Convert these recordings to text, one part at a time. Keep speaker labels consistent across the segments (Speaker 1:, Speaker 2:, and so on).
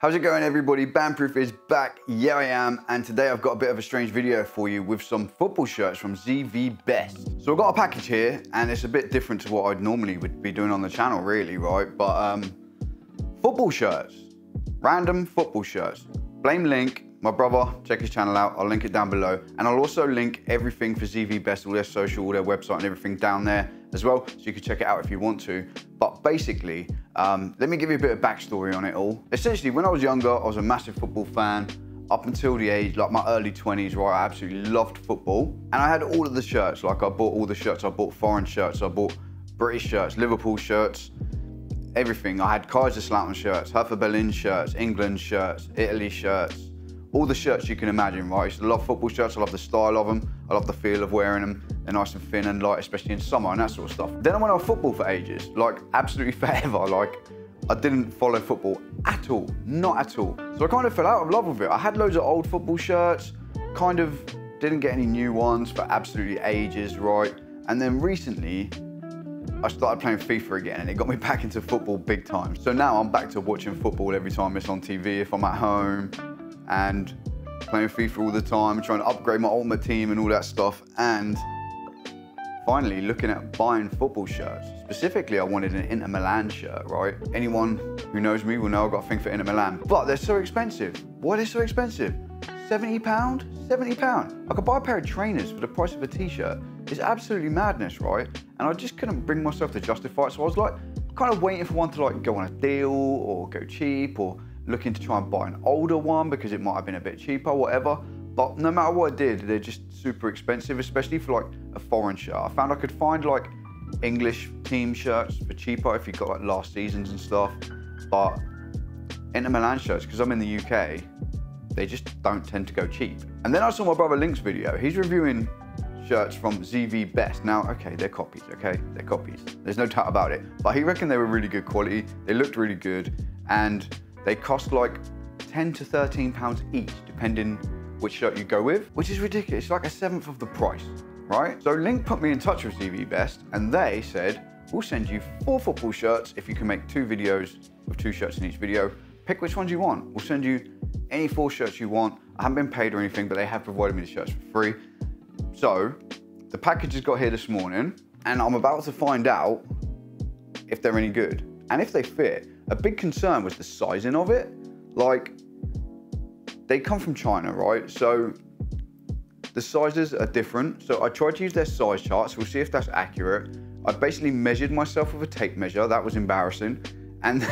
Speaker 1: How's it going, everybody? Banproof is back. Yeah, I am. And today I've got a bit of a strange video for you with some football shirts from ZVbest. So I've got a package here and it's a bit different to what I'd normally would be doing on the channel, really, right? But football shirts, random football shirts. Blame link, my brother, check his channel out. I'll link it down below. And I'll also link everything for ZVbest, all their social, all their website and everything down there as well. So you can check it out if you want to. But basically, let me give you a bit of backstory on it all. Essentially, when I was younger, I was a massive football fan up until the age, like my early 20s, right? I absolutely loved football. And I had all of the shirts. Like I bought all the shirts. I bought foreign shirts. I bought British shirts, Liverpool shirts, everything. I had Kaiserslautern shirts, Hertha Berlin shirts, England shirts, Italy shirts, all the shirts you can imagine, right? I used to love football shirts. I love the style of them. I love the feel of wearing them. They're nice and thin and light, especially in summer and that sort of stuff. Then I went off football for ages, like absolutely forever. Like I didn't follow football at all, not at all. So I kind of fell out of love with it. I had loads of old football shirts, kind of didn't get any new ones for absolutely ages, right? And then recently, I started playing FIFA again and it got me back into football big time. So now I'm back to watching football every time it's on TV, if I'm at home, and playing FIFA all the time, trying to upgrade my ultimate team and all that stuff. And finally looking at buying football shirts. Specifically, I wanted an Inter Milan shirt, right? Anyone who knows me will know I've got a thing for Inter Milan. But they're so expensive. Why are they so expensive? £70? £70? I could buy a pair of trainers for the price of a t-shirt. It's absolutely madness, right? And I just couldn't bring myself to justify it. So I was like, kind of waiting for one to like go on a deal or go cheap, or looking to try and buy an older one because it might have been a bit cheaper, whatever. But no matter what I did, they're just super expensive, especially for like a foreign shirt. I found I could find like English team shirts for cheaper if you got like last seasons and stuff. But Inter Milan shirts, because I'm in the UK, they just don't tend to go cheap. And then I saw my brother Link's video. He's reviewing shirts from ZVbest. Now, okay, they're copies, okay? They're copies. There's no doubt about it. But he reckoned they were really good quality. They looked really good. And they cost like £10 to £13 each, depending which shirt you go with, which is ridiculous. It's like 1/7 of the price, right? So Link put me in touch with ZVbest and they said, we'll send you 4 football shirts if you can make 2 videos with 2 shirts in each video. Pick which ones you want. We'll send you any 4 shirts you want. I haven't been paid or anything, but they have provided me the shirts for free. So the package has got here this morning and I'm about to find out if they're any good and if they fit. A big concern was the sizing of it. Like, they come from China, right? So the sizes are different. So I tried to use their size charts. We'll see if that's accurate. I basically measured myself with a tape measure. That was embarrassing. And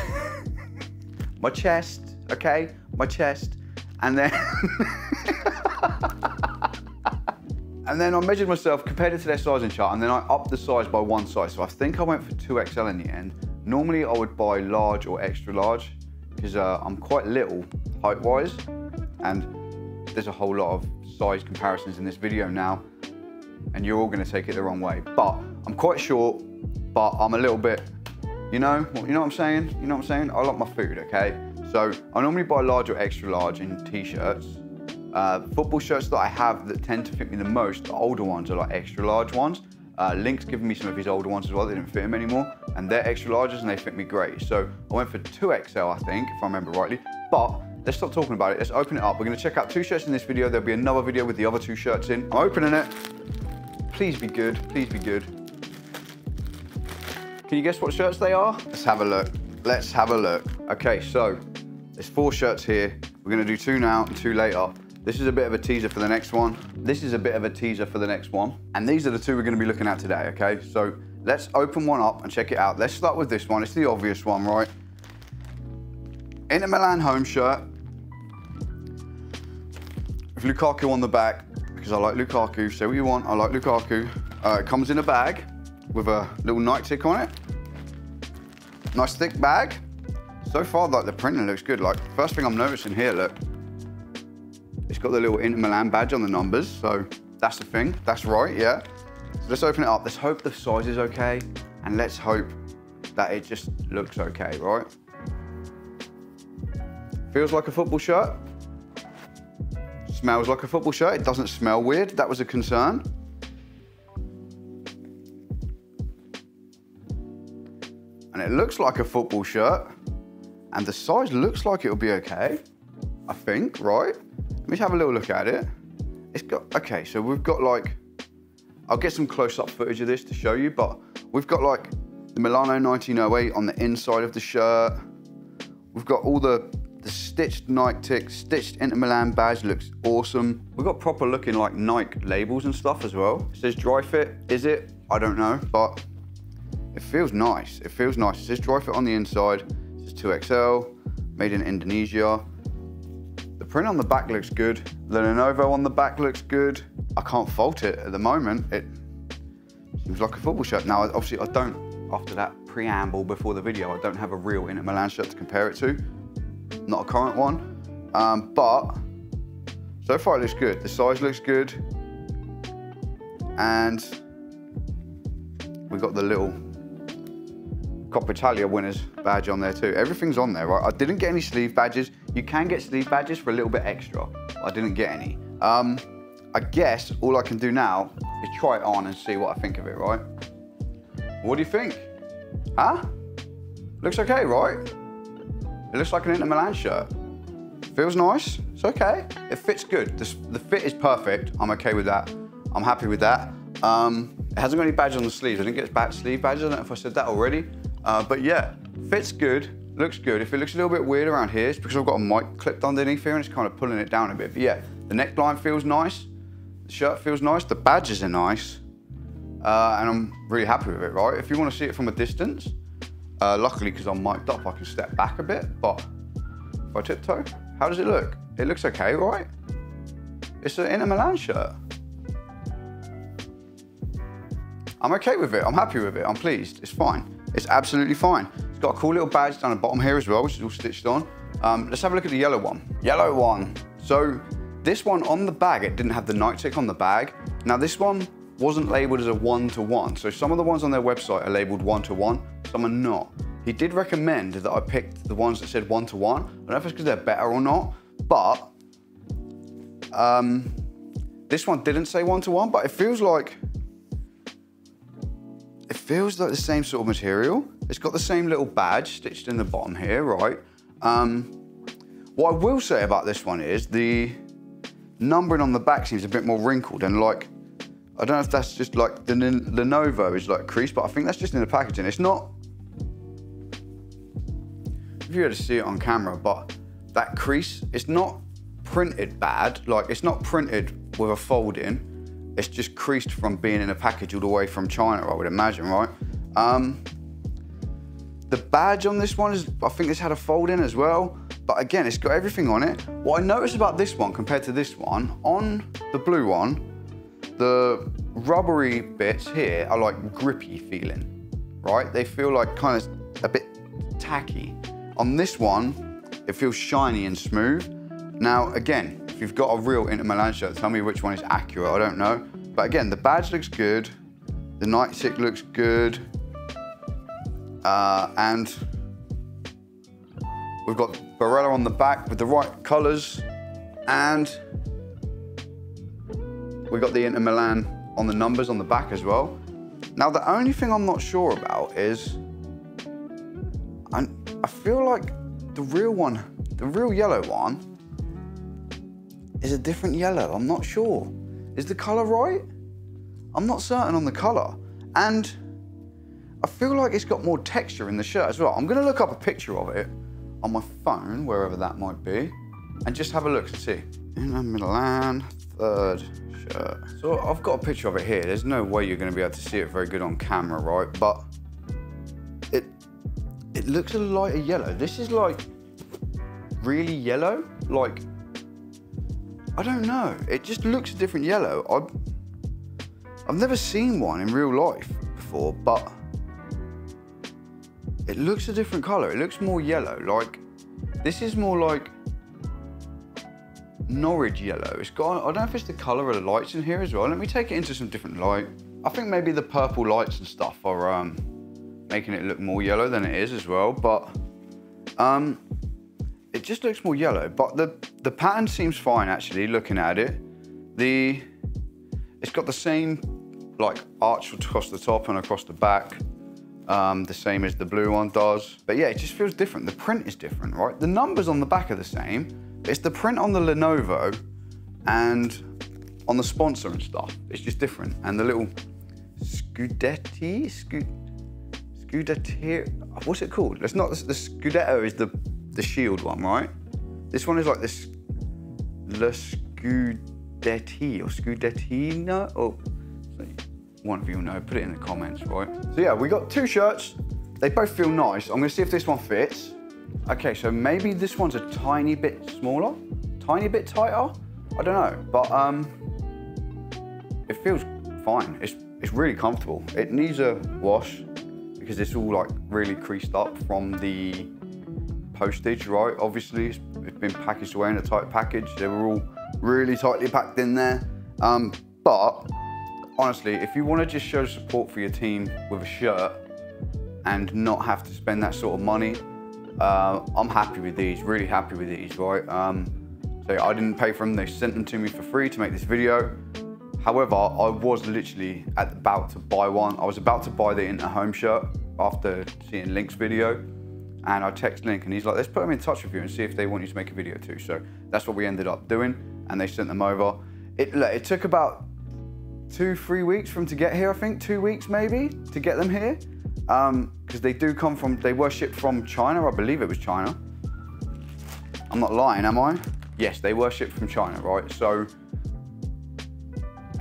Speaker 1: my chest, okay? My chest. And then, and then I measured myself, compared it to their sizing chart, and then I upped the size by 1 size. So I think I went for 2XL in the end. Normally I would buy large or extra large because I'm quite little height-wise, and there's a whole lot of size comparisons in this video now, and you're all going to take it the wrong way. But I'm quite short, but I'm a little bit, you know what I'm saying? You know what I'm saying? I like my food, okay? So I normally buy large or extra large in t-shirts. Football shirts that I have that tend to fit me the most, the older ones, are like extra large ones. Link's given me some of his older ones as well. They didn't fit him anymore, and they're extra larges and they fit me great. So I went for 2XL, I think, if I remember rightly. But let's stop talking about it. Let's open it up. We're going to check out 2 shirts in this video. There'll be another video with the other 2 shirts in. I'm opening it. Please be good. Please be good. Can you guess what shirts they are? Let's have a look. Let's have a look. Okay, so there's 4 shirts here. We're going to do 2 now and 2 later. This is a bit of a teaser for the next one. This is a bit of a teaser for the next one. And these are the 2 we're going to be looking at today, okay? So let's open one up and check it out. Let's start with this one. It's the obvious one, right? Inter Milan home shirt with Lukaku on the back, because I like Lukaku. Say what you want, I like Lukaku. It comes in a bag with a little Nike tick on it. Nice thick bag. So far, like, the printing looks good. Like, first thing I'm noticing here, look, it's got the little Inter Milan badge on the numbers, so that's the thing. That's right, yeah. So let's open it up. Let's hope the size is okay, and let's hope that it just looks okay, right? Feels like a football shirt. Smells like a football shirt. It doesn't smell weird. That was a concern. And it looks like a football shirt. And the size looks like it'll be okay, I think, right? Let me have a little look at it. It's got, okay, so we've got like, I'll get some close-up footage of this to show you, but we've got like the Milano 1908 on the inside of the shirt. We've got all the stitched Nike tick, stitched Inter Milan badge, looks awesome. We've got proper looking like Nike labels and stuff as well. It says dry fit, is it? I don't know, but it feels nice. It feels nice. It says dry fit on the inside. It says 2XL, made in Indonesia. The print on the back looks good. The Lenovo on the back looks good. I can't fault it at the moment. It seems like a football shirt. Now, obviously I don't, after that preamble before the video, I don't have a real Inter Milan shirt to compare it to. Not a current one, but so far it looks good. The size looks good. And we've got the little Coppa Italia winners badge on there too. Everything's on there, right? I didn't get any sleeve badges. You can get sleeve badges for a little bit extra. I didn't get any. I guess all I can do now is try it on and see what I think of it, right? What do you think? Huh? Looks okay, right? It looks like an Inter Milan shirt. Feels nice, it's okay. It fits good. The fit is perfect. I'm okay with that. I'm happy with that. It hasn't got any badge on the sleeves. I didn't get sleeve badges. I don't know if I said that already. But yeah, fits good, looks good. If it looks a little bit weird around here, it's because I've got a mic clipped underneath here and it's kind of pulling it down a bit. But yeah, the neckline feels nice. The shirt feels nice. The badges are nice. And I'm really happy with it, right? If you want to see it from a distance, luckily, because I'm mic'd up, I can step back a bit, but if I tiptoe, how does it look? It looks okay, right? It's an Inter Milan shirt. I'm okay with it, I'm happy with it, I'm pleased, it's fine. It's absolutely fine. It's got a cool little badge down the bottom here as well, which is all stitched on. Let's have a look at the yellow one. Yellow one. So this one on the bag, it didn't have the Nike tick on the bag. Now this one wasn't labeled as a 1-to-1. So some of the ones on their website are labeled 1-to-1, some are not. He did recommend that I picked the ones that said 1-to-1. I don't know if it's because they're better or not, but this one didn't say 1-to-1, but it feels like the same sort of material. It's got the same little badge stitched in the bottom here, right? What I will say about this one is the numbering on the back seems a bit more wrinkled and like, I don't know if that's just like the Lenovo is like creased, but I think that's just in the packaging. It's not, if you were to see it on camera, but that crease, it's not printed bad. Like it's not printed with a fold in. It's just creased from being in a package all the way from China, I would imagine, right? The badge on this one is, I think it's had a fold in as well. But again, it's got everything on it. What I noticed about this one compared to this one, on the blue one, the rubbery bits here are like grippy feeling, right? They feel like kind of a bit tacky. On this one, it feels shiny and smooth. Now, again, if you've got a real Inter Milan shirt, tell me which one is accurate, I don't know. But again, the badge looks good. The Nike tick looks good. And we've got Barella on the back with the right colors. And we got the Inter Milan on the numbers on the back as well. Now, the only thing I'm not sure about is, I feel like the real one, the real yellow one, is a different yellow. I'm not sure. Is the color right? I'm not certain on the color. And I feel like it's got more texture in the shirt as well. I'm gonna look up a picture of it on my phone, wherever that might be, and just have a look and see. Inter Milan, third shirt. So I've got a picture of it here. There's no way you're gonna be able to see it very good on camera, right? But it looks a lighter yellow. This is like really yellow. Like, I don't know. It just looks a different yellow. I've never seen one in real life before, but it looks a different color. It looks more yellow. Like, this is more like Norwich yellow. It's got, I don't know if it's the color of the lights in here as well. Let me take it into some different light. I think maybe the purple lights and stuff are making it look more yellow than it is as well, but it just looks more yellow. But the pattern seems fine actually, looking at it. It's got the same like arch across the top and across the back. the same as the blue one does. But yeah, it just feels different. The print is different, right? The numbers on the back are the same. It's the print on the Lenovo and on the sponsor and stuff. It's just different. And the little Scudetti, what's it called? It's not, the Scudetto is the shield one, right? This one is like this, Le Scudetti or Scudettino, or one of you will know, put it in the comments, right? So yeah, we got 2 shirts. They both feel nice. I'm gonna see if this one fits. Okay, so maybe this one's a tiny bit smaller, tiny bit tighter. I don't know, but it feels fine. It's really comfortable. It needs a wash because it's all like really creased up from the postage, right? Obviously, it's been packaged away in a tight package. They were all really tightly packed in there. But honestly, if you want to just show support for your team with a shirt and not have to spend that sort of money, I'm happy with these, really happy with these, right? So I didn't pay for them, they sent them to me for free to make this video. However, I was literally about to buy one. I was about to buy the Inter home shirt after seeing Link's video, and I text Link and he's like, let's put them in touch with you and see if they want you to make a video too. So that's what we ended up doing, and they sent them over. It took about 2-3 weeks for them to get here, I think, 2 weeks maybe, to get them here. Because they do come from, they were shipped from China, I believe it was China. I'm not lying, am I? Yes, they were shipped from China, right? So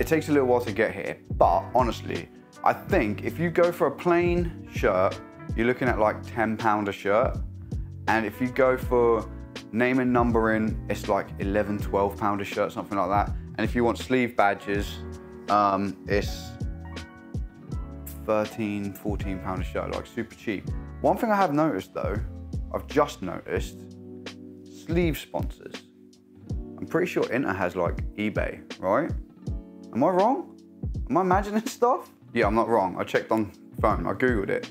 Speaker 1: it takes a little while to get here, but honestly, I think if you go for a plain shirt, you're looking at like £10 a shirt. And if you go for name and numbering, it's like £11, £12 a shirt, something like that. And if you want sleeve badges, it's £13, £14 a shirt, like super cheap. One thing I have noticed though, I've just noticed, sleeve sponsors. I'm pretty sure Inter has like eBay, right? Am I wrong? Am I imagining stuff? Yeah, I'm not wrong. I checked on phone, I Googled it.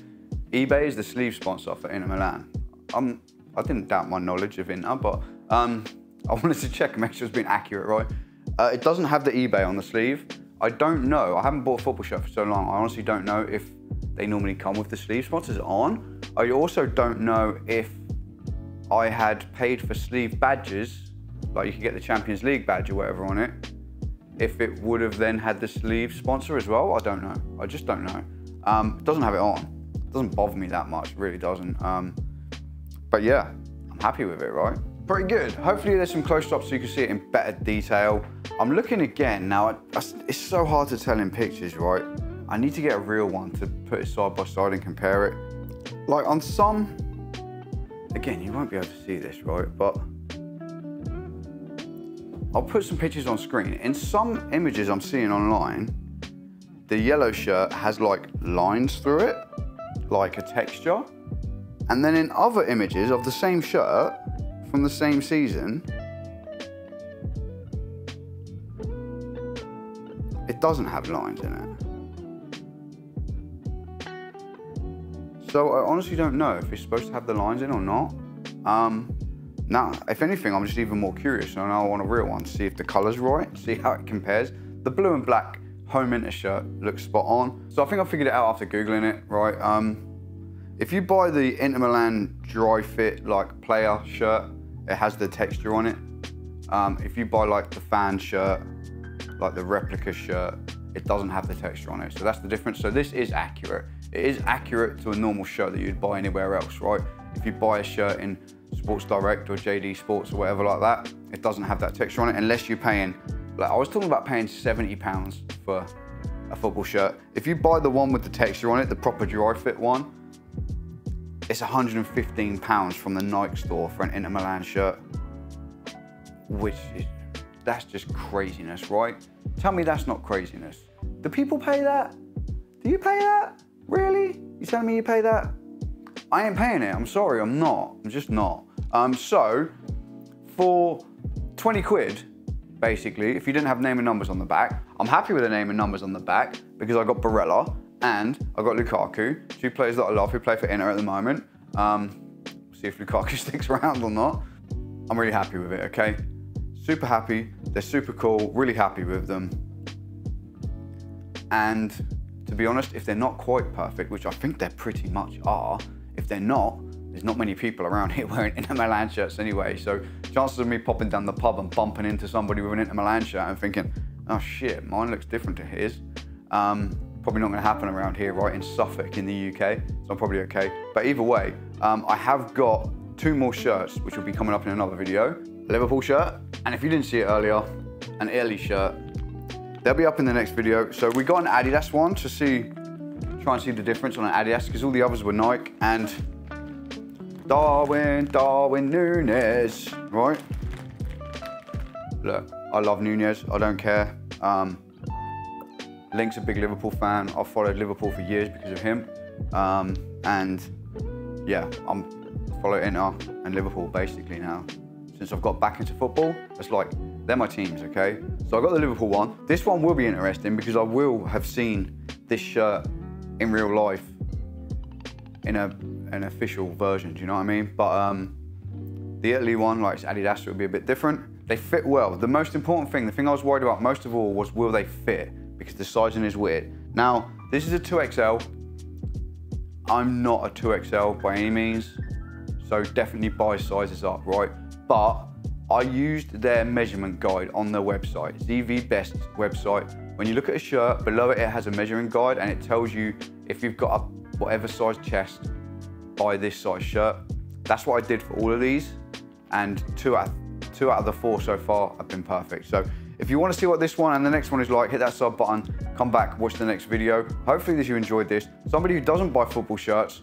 Speaker 1: eBay is the sleeve sponsor for Inter Milan. I didn't doubt my knowledge of Inter, but I wanted to check and make sure it's been accurate, right? It doesn't have the eBay on the sleeve. I don't know, I haven't bought a football shirt for so long, I honestly don't know if they normally come with the sleeve sponsors on. I also don't know if I had paid for sleeve badges, like you could get the Champions League badge or whatever on it, if it would have then had the sleeve sponsor as well. I don't know, I just don't know. It doesn't have it on. It doesn't bother me that much, it really doesn't. But yeah, I'm happy with it, right? Pretty good. Hopefully there's some close-ups so you can see it in better detail. I'm looking again now, it's so hard to tell in pictures, right? I need to get a real one to put it side by side and compare it. Like on some, again, you won't be able to see this, right? But I'll put some pictures on screen. In some images I'm seeing online, the yellow shirt has like lines through it, like a texture. And then in other images of the same shirt from the same season, it doesn't have lines in it. So I honestly don't know if it's supposed to have the lines in or not. Now, if anything, I'm just even more curious, and I want a real one to see if the color's right, see how it compares. The blue and black home Inter shirt looks spot on. So I think I figured it out after Googling it, right? If you buy the Inter Milan dry fit like player shirt, it has the texture on it. If you buy like the fan shirt, like the replica shirt, it doesn't have the texture on it. So that's the difference. So this is accurate. It is accurate to a normal shirt that you'd buy anywhere else, right? If you buy a shirt in Sports Direct or JD Sports or whatever like that, it doesn't have that texture on it unless you're paying, like I was talking about paying £70 for a football shirt. If you buy the one with the texture on it, the proper dry fit one, it's £115 from the Nike store for an Inter Milan shirt, which is, that's just craziness, right? Tell me that's not craziness. Do people pay that? Do you pay that? Really? You telling me you pay that? I ain't paying it, I'm sorry, I'm not. I'm just not. So, for 20 quid, basically, if you didn't have name and numbers on the back, I'm happy with the name and numbers on the back because I got Barella and I got Lukaku, two players that I love who play for Inter at the moment. See if Lukaku sticks around or not. I'm really happy with it, okay? Super happy, they're super cool, really happy with them. And to be honest, if they're not quite perfect, which I think they pretty much are, if they're not, there's not many people around here wearing Inter Milan shirts anyway. So chances of me popping down the pub and bumping into somebody with an Inter Milan shirt and thinking, oh shit, mine looks different to his. Probably not gonna happen around here, right, in Suffolk in the UK, so I'm probably okay. But either way, I have got 2 more shirts, which will be coming up in another video. A Liverpool shirt, and if you didn't see it earlier, an Italy shirt. They'll be up in the next video. So we got an Adidas one to try and see the difference on an Adidas, because all the others were Nike, and Darwin Núñez, right? Look, I love Núñez, I don't care. Link's a big Liverpool fan. I've followed Liverpool for years because of him. And yeah, I'm following Inter and Liverpool basically now. Since I've got back into football, it's like, they're my teams, okay? So I got the Liverpool one. This one will be interesting because I will have seen this shirt in real life in an official version, do you know what I mean? But the Italy one, like it's Adidas, it will be a bit different. They fit well. The most important thing, the thing I was worried about most of all was, will they fit? Because the sizing is weird. Now, this is a 2XL. I'm not a 2XL by any means, so definitely buy sizes up, right? But I used their measurement guide on their website, ZVbest website. When you look at a shirt, below it, it has a measuring guide and it tells you if you've got a whatever size chest, buy this size shirt. That's what I did for all of these, and two out of the 4 so far have been perfect. So if you want to see what this one and the next one is like, hit that sub button, come back, watch the next video. Hopefully you enjoyed this. Somebody who doesn't buy football shirts,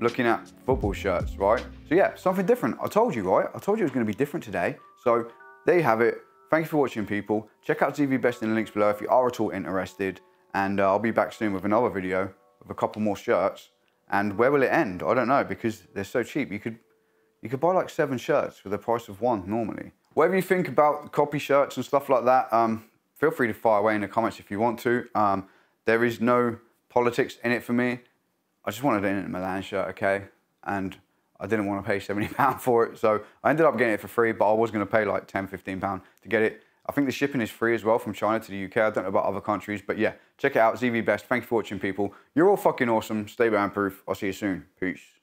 Speaker 1: looking at football shirts, right? So yeah, something different. I told you, right? I told you it was going to be different today. So there you have it. Thank you for watching, people. Check out ZVbest in the links below if you are at all interested. And I'll be back soon with another video with a couple more shirts. And where will it end? I don't know, because they're so cheap. You could buy like 7 shirts for the price of 1 normally. Whatever you think about copy shirts and stuff like that, feel free to fire away in the comments if you want to. There is no politics in it for me. I just wanted an Inter Milan shirt, okay? And I didn't want to pay £70 for it, so I ended up getting it for free, but I was going to pay like £10, £15 to get it. I think the shipping is free as well from China to the UK. I don't know about other countries, but yeah, check it out, ZVbest. Thank you for watching, people. You're all fucking awesome. Stay Banproof. I'll see you soon. Peace.